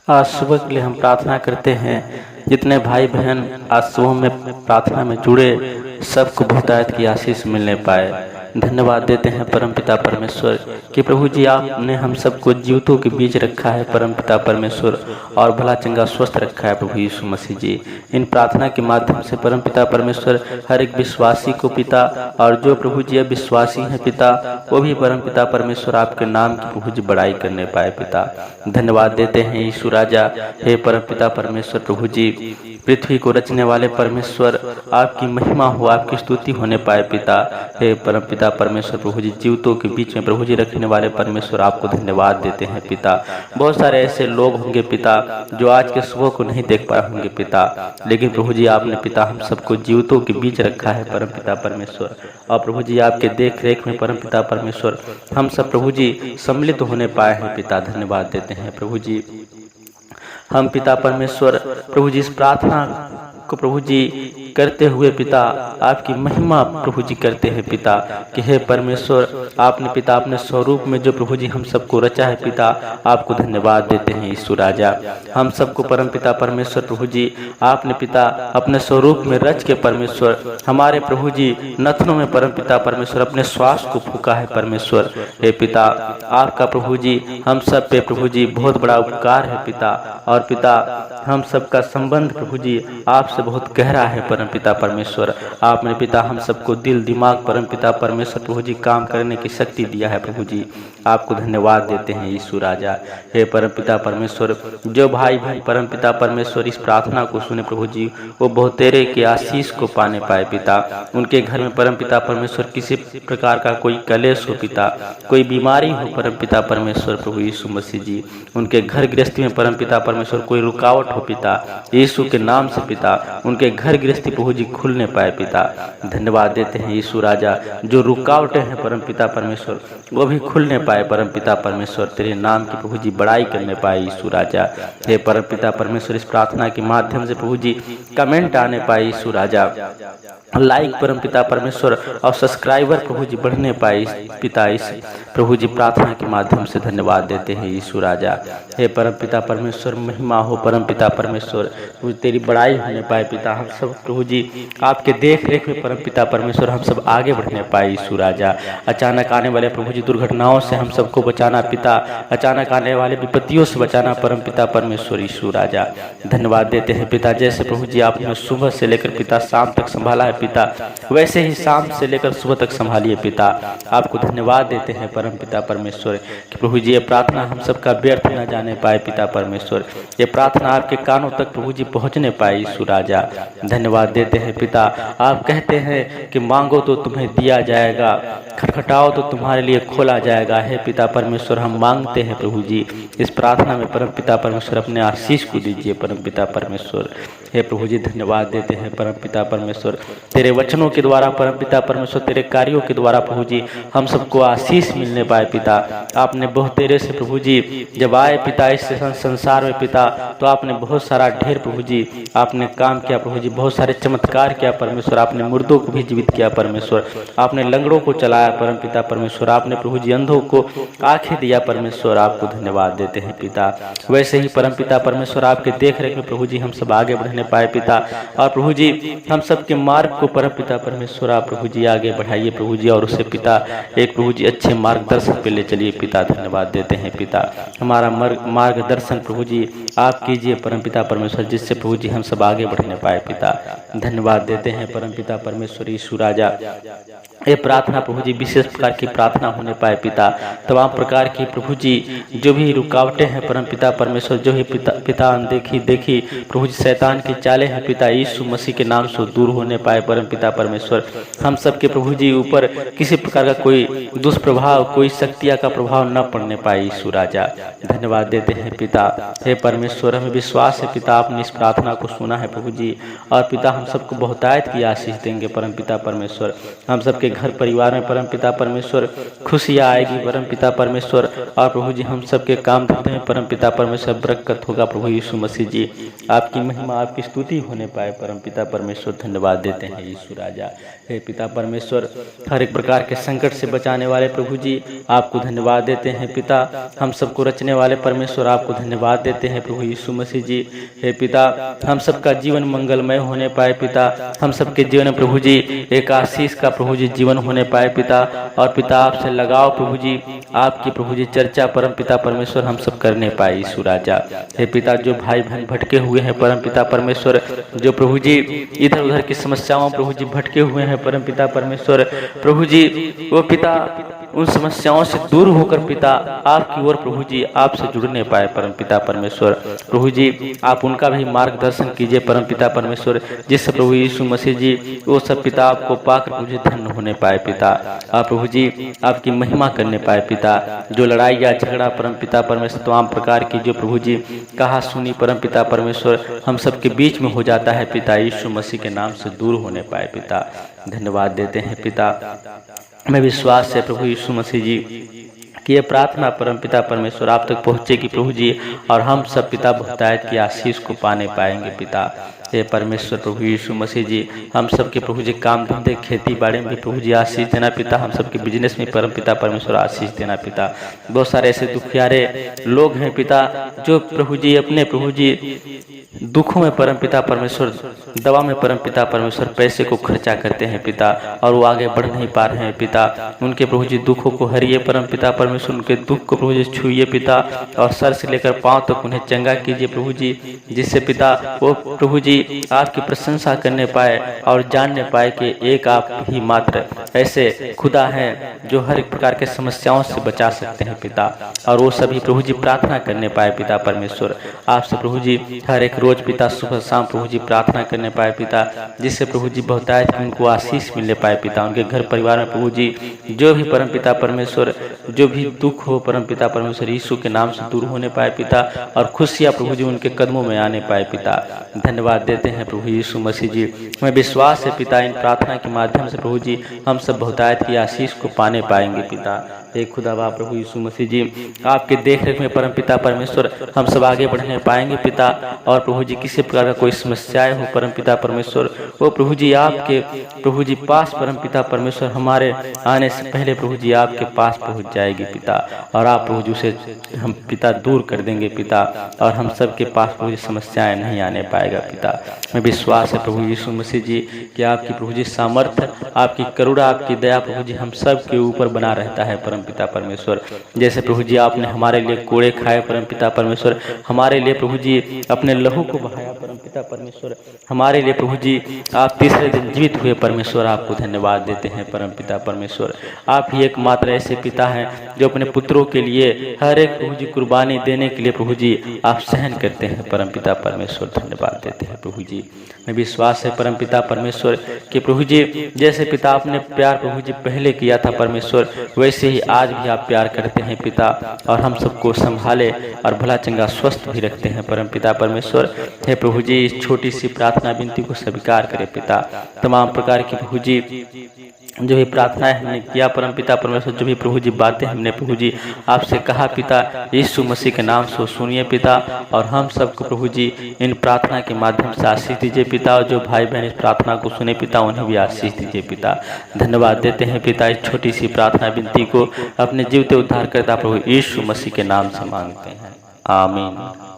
आज सुबह के लिए हम प्रार्थना करते हैं। जितने भाई बहन आज सुबह में प्रार्थना में जुड़े, सबको बहुतायत की आशीष मिलने पाए। धन्यवाद देते हैं परमपिता परमेश्वर कि प्रभु जी आपने हम सबको जीवितों के बीच रखा है परमपिता परमेश्वर, और भला चंगा स्वस्थ रखा है प्रभु यीशु मसीह जी। इन प्रार्थना के माध्यम से परमपिता परमेश्वर हर एक विश्वासी को पिता, और जो प्रभु जी अविश्वासी हैं पिता, वो भी परमपिता परमेश्वर आपके नाम की प्रभु जी बड़ाई करने पाए पिता। धन्यवाद देते हैं यीशु राजा। हे परमपिता परमेश्वर प्रभु जी, पृथ्वी को रचने वाले परमेश्वर, आपकी महिमा हो, आपकी स्तुति होने पाए पिता। हे परमपिता परमेश्वर प्रभु जी, जीवितों के बीच में प्रभु जी रखने वाले परमेश्वर, आपको धन्यवाद देते हैं पिता। बहुत सारे ऐसे लोग होंगे पिता जो आज के सुबह को नहीं देख पाए होंगे पिता, लेकिन प्रभु जी आपने पिता हम सबको जीवितों के बीच रखा है परमपिता परमेश्वर। और प्रभु जी आपके देख रेख में परमपिता परमेश्वर हम सब प्रभु जी सम्मिलित होने पाए हैं पिता। धन्यवाद देते हैं प्रभु जी। हम पिता परमेश्वर प्रभु जी इस प्रार्थना को प्रभु जी करते हुए पिता आपकी महिमा प्रभु जी करते हैं पिता कि हे परमेश्वर, आपने पिता अपने स्वरूप में जो प्रभु जी हम सबको रचा है पिता, आपको धन्यवाद देते हैं यीशु राजा। हम सबको परम पिता परमेश्वर प्रभु जी आपने पिता अपने स्वरूप में रच के परमेश्वर हमारे प्रभु जी नथनों में परम पिता परमेश्वर अपने श्वास को फूका है परमेश्वर। हे पिता, आपका प्रभु जी हम सब पे प्रभु जी बहुत बड़ा उपकार है पिता, और पिता हम सबका संबंध प्रभु जी आपसे बहुत गहरा है परम पिता परमेश्वर। आपने पिता हम सबको दिल दिमाग परम पिता परमेश्वर प्रभु जी काम करने की शक्ति दिया है प्रभु जी, आपको धन्यवाद देते हैं यीशु राजा। हे परम पिता परमेश्वर, जो भाई बहन परम पिता परमेश्वर इस प्रार्थना को सुने प्रभु जी, वो बहुतेरे के आशीष को पाने पाए पिता। उनके घर में परम पिता परमेश्वर किसी प्रकार का कोई कलेश हो पिता, कोई बीमारी हो परम पिता परमेश्वर प्रभु यीशु मसीह जी, उनके घर गृहस्थी में परम पिता परमेश्वर कोई रुकावट हो पिता, यीशु के नाम से पिता उनके घर गृहस्थी प्रभु जी खुलने पाए पिता। धन्यवाद देते हैं यीशु राजा। जो रुकावटें हैं परम पिता परमेश्वर वो भी खुलने पाए परम पिता परमेश्वर, तेरे नाम की प्रभु जी बड़ाई करने पाए यीशु राजा। हे परम पिता परमेश्वर, इस प्रार्थना के माध्यम से प्रभु जी कमेंट आने पाए यीशु राजा, लाइक परम पिता परमेश्वर और सब्सक्राइबर प्रभु जी बढ़ने पाए पिता। इस प्रभु जी प्रार्थना के माध्यम से धन्यवाद देते हैं यीशु राजा। हे परम पिता परमेश्वर, महिमा हो परम पिता परमेश्वर, तेरी बड़ाई होने पाए पिता। हम सब प्रभु जी आपके देख रेख में परम पिता परमेश्वर हम सब आगे बढ़ने पाए यीशु राजा। अचानक आने वाले प्रभु जी दुर्घटनाओं से हम सबको बचाना पिता, अचानक आने वाले विपत्तियों से बचाना परम पिता परमेश्वर यीशु राजा। धन्यवाद देते हैं पिता, जैसे प्रभु जी आपने सुबह से लेकर पिता शाम तक संभाला है पिता, वैसे ही शाम से लेकर सुबह तक संभालिए पिता। आपको धन्यवाद देते हैं परम पिता परमेश्वर कि प्रभु जी ये प्रार्थना हम सबका व्यर्थ न जाने पाए पिता परमेश्वर, ये प्रार्थना आपके कानों तक प्रभु जी पहुंचने पाए यीशु राजा। धन्यवाद देते हैं पिता, आप कहते हैं कि मांगो तो तुम्हें दिया जाएगा, खटखटाओ तो तुम्हारे लिए खोला जाएगा। हे पिता परमेश्वर, हम मांगते हैं प्रभु जी इस प्रार्थना में परम पिता परमेश्वर अपने आशीष को दीजिए परम पिता परमेश्वर। हे प्रभु जी धन्यवाद देते हैं परम पिता परमेश्वर, तेरे वचनों के द्वारा परम पिता परमेश्वर, तेरे कार्यों के द्वारा प्रभु जी हम सबको आशीष मिलने पाए पिता। आपने बहुत तेरे से प्रभु जी जब आए पिता इस संसार में पिता, तो आपने बहुत सारा ढेर प्रभु जी आपने काम किया प्रभु जी, बहुत सारे चमत्कार किया परमेश्वर। आपने मुर्दों को भी जीवित किया परमेश्वर, आपने लंगड़ों को चलाया परम पिता परमेश्वर, आपने प्रभु जी अंधों को आंखें दिया परमेश्वर। आपको धन्यवाद देते हैं पिता। वैसे ही परम पिता परमेश्वर आपके देख रेख में प्रभु जी हम सब आगे बढ़ने पाए पिता, और प्रभु जी हम सबके मार्ग को परम पिता परमेश्वर आप प्रभु जी आगे बढ़ाइए प्रभु जी, और उसे पिता एक प्रभु जी अच्छे मार्गदर्शन पे ले चलिए पिता। धन्यवाद देते हैं पिता, हमारा मार्गदर्शन प्रभु जी आप कीजिए परम पिता परमेश्वर, जिससे प्रभु जी हम सब आगे बढ़ने पाए पिता। धन्यवाद देते हैं परम पिता परमेश्वर यीशु राजा। ये प्रार्थना प्रभु जी विशेष प्रकार की प्रार्थना होने पाए पिता, तमाम प्रकार की प्रभु जी जो भी रुकावटें हैं परम पिता परमेश्वर, जो ही पिता देखी प्रभु जी शैतान की चालें हैं पिता, यीशु मसीह के नाम से दूर होने पाए परम पिता परमेश्वर। हम सबके प्रभु जी ऊपर किसी प्रकार का कोई दुष्प्रभाव, कोई शक्तियाँ का प्रभाव न पड़ने पाए यीशु राजा। धन्यवाद देते हैं पिता। हे परमेश्वर, हमें विश्वास है पिता आपने इस प्रार्थना को सुना है प्रभु जी, और पिता हम सबको बहुतायत की आशीष देंगे परम पिता परमेश्वर। हम सबके घर परिवार में परमपिता परमेश्वर खुशियाँ आएगी परमपिता परमेश्वर। और प्रभु जी हम सबके काम धंधे में परमपिता परमेश्वर बरकत होगा प्रभु यीशु मसीह जी। आपकी महिमा आपकी स्तुति होने पाए परमपिता परमेश्वर। धन्यवाद देते हैं यीशु राजा। हे पिता परमेश्वर, हर एक प्रकार के संकट से बचाने वाले प्रभु जी आपको धन्यवाद देते हैं पिता। हम सबको रचने वाले परमेश्वर आपको धन्यवाद देते हैं प्रभु यीशु मसीह जी। हे पिता, हम सबका जीवन मंगलमय होने पाए पिता। हम सबके जीवन में प्रभु जी एक आशीष का प्रभु जी जीवन होने पाए पिता। और पिता आपसे लगाओ प्रभु जी, आपकी प्रभु जी चर्चा परम पिता परमेश्वर हम सब करने पाए यीशु राजा। हे पिता, जो भाई बहन भटके हुए हैं परम पिता परमेश्वर, जो प्रभु जी इधर उधर की समस्याओं प्रभु जी भटके हुए हैं परम पिता परमेश्वर, प्रभु जी वो पिता उन समस्याओं से दूर होकर पिता आपकी ओर प्रभु जी आपसे जुड़ने पाए परम पिता परमेश्वर। प्रभु जी आप उनका भी मार्गदर्शन कीजिए परम पिता परमेश्वर, जिससे प्रभु यीशु मसीह जी वो सब पिता आपको पाकर प्रभु जी धन्य होने पाए पिता। आप प्रभु जी आपकी महिमा करने पाए पिता। जो लड़ाई या झगड़ा परम पिता परमेश्वर तमाम प्रकार की जो प्रभु जी कहा सुनी परम पिता परमेश्वर हम सबके बीच में हो जाता है पिता, यीशु मसीह के नाम से दूर होने पाए पिता। धन्यवाद देते हैं पिता। मैं विश्वास से प्रभु यीशु मसीह जी कि ये प्रार्थना परमपिता परमेश्वर आप तक पहुँचेगी प्रभु जी, और हम सब पिता बहुतायत की आशीष को पाने पाएंगे पिता। हे परमेश्वर प्रभु यीशु मसीह जी, हम सबके प्रभु जी काम धंधे खेती बाड़ी में भी प्रभु जी आशीष देना पिता। हम सबके बिजनेस में परमपिता परमेश्वर आशीष देना पिता। बहुत सारे ऐसे दुखियारे लोग हैं पिता जो प्रभु जी अपने प्रभु जी दुखों में परमपिता परमेश्वर, दवा में परमपिता परमेश्वर पैसे को खर्चा करते हैं पिता, और वो आगे बढ़ नहीं पा रहे हैं पिता। उनके प्रभु जी दुखों को हरिए परमपिता परमेश्वर, उनके दुख को प्रभु जी छुइए पिता, और सर से लेकर पांव तक उन्हें चंगा कीजिए प्रभु जी, जिससे पिता वो प्रभु जी आपकी प्रशंसा करने पाए और जानने पाए कि एक आप ही मात्र ऐसे खुदा हैं जो हर एक प्रकार के समस्याओं से बचा सकते हैं पिता। और वो सभी प्रभु जी प्रार्थना करने पाए पिता परमेश्वर आपसे प्रभु जी हर एक रोज पिता सुबह शाम प्रभु जी प्रार्थना करने पाए पिता, जिससे प्रभु जी बहुतायत उनको आशीष मिलने पाए पिता। उनके घर परिवार में प्रभु जी जो भी परम पिता परमेश्वर जो भी दुख हो परम पिता परमेश्वर यीशु के नाम से दूर होने पाए पिता, और खुशियाँ प्रभु जी उनके कदमों में आने पाए पिता। धन्यवाद देते हैं प्रभु यीशु मसीह जी। मैं विश्वास है पिता इन प्रार्थना के माध्यम से प्रभु जी हम सब बहुतायत की आशीष को पाने पाएंगे पिता। हे खुदा बाप प्रभु यीशु मसीह जी, आपके देख रेख में परम पिता परमेश्वर हम सब आगे बढ़ने पाएंगे पिता। और प्रभु जी किसी प्रकार का कोई समस्याएं हो परम पिता परमेश्वर, वो प्रभु जी आपके प्रभु जी पास परम पिता परमेश्वर हमारे आने से पहले प्रभु जी आपके पास पहुंच जाएगी पिता, और आप प्रभु जी उसे हम पिता दूर कर देंगे पिता, और हम सब के पास प्रभु जी समस्याएं नहीं आने पाएगा पिता। मैं विश्वास है प्रभु यीशु मसीह जी कि आपकी प्रभु जी सामर्थ्य, आपकी करुणा, आपकी दया प्रभु जी हम सब के ऊपर बना रहता है परम पिता परमेश्वर। जैसे प्रभु जी आपने हमारे लिए कोड़े खाए परम पिता परमेश्वर, हमारे लिए प्रभु जी अपने लहू को बहाया परम पिता परमेश्वर, हमारे लिए प्रभु जी आप तीसरे दिन जीवित हुए परमेश्वर। आपको धन्यवाद देते हैं परम पिता परमेश्वर। आप ही एकमात्र ऐसे पिता हैं जो अपने पुत्रों के लिए हर एक प्रभु जी कुर्बानी देने के लिए प्रभु जी आप सहन करते हैं परम पिता परमेश्वर। धन्यवाद देते हैं प्रभु जी। मैं विश्वास है परम पिता परमेश्वर कि प्रभु जी जैसे पिता आपने प्यार प्रभु जी पहले किया था परमेश्वर, वैसे ही आज भी आप प्यार करते हैं पिता, और हम सबको संभाले और भला चंगा स्वस्थ भी रखते हैं परम पिता परमेश्वर। हे प्रभु जी इस छोटी सी प्रार्थना विनती को स्वीकार करें पिता। तमाम प्रकार की प्रभु जी जो भी प्रार्थनाएं हमने किया परम पिता परमेश्वर, जो भी प्रभु जी बातें हमने प्रभु जी आपसे कहा पिता, यीशु मसीह के नाम से सुनिए पिता, और हम सबको प्रभु जी इन प्रार्थना के माध्यम से आशीष दीजिए पिता। और जो भाई बहन इस प्रार्थना को सुने पिता, उन्हें भी आशीष दीजिए पिता। धन्यवाद देते हैं पिता। इस छोटी सी प्रार्थना विनती को अपने जीवते उद्धारकर्ता प्रभु यीशु मसीह के नाम से मांगते हैं, आमीन।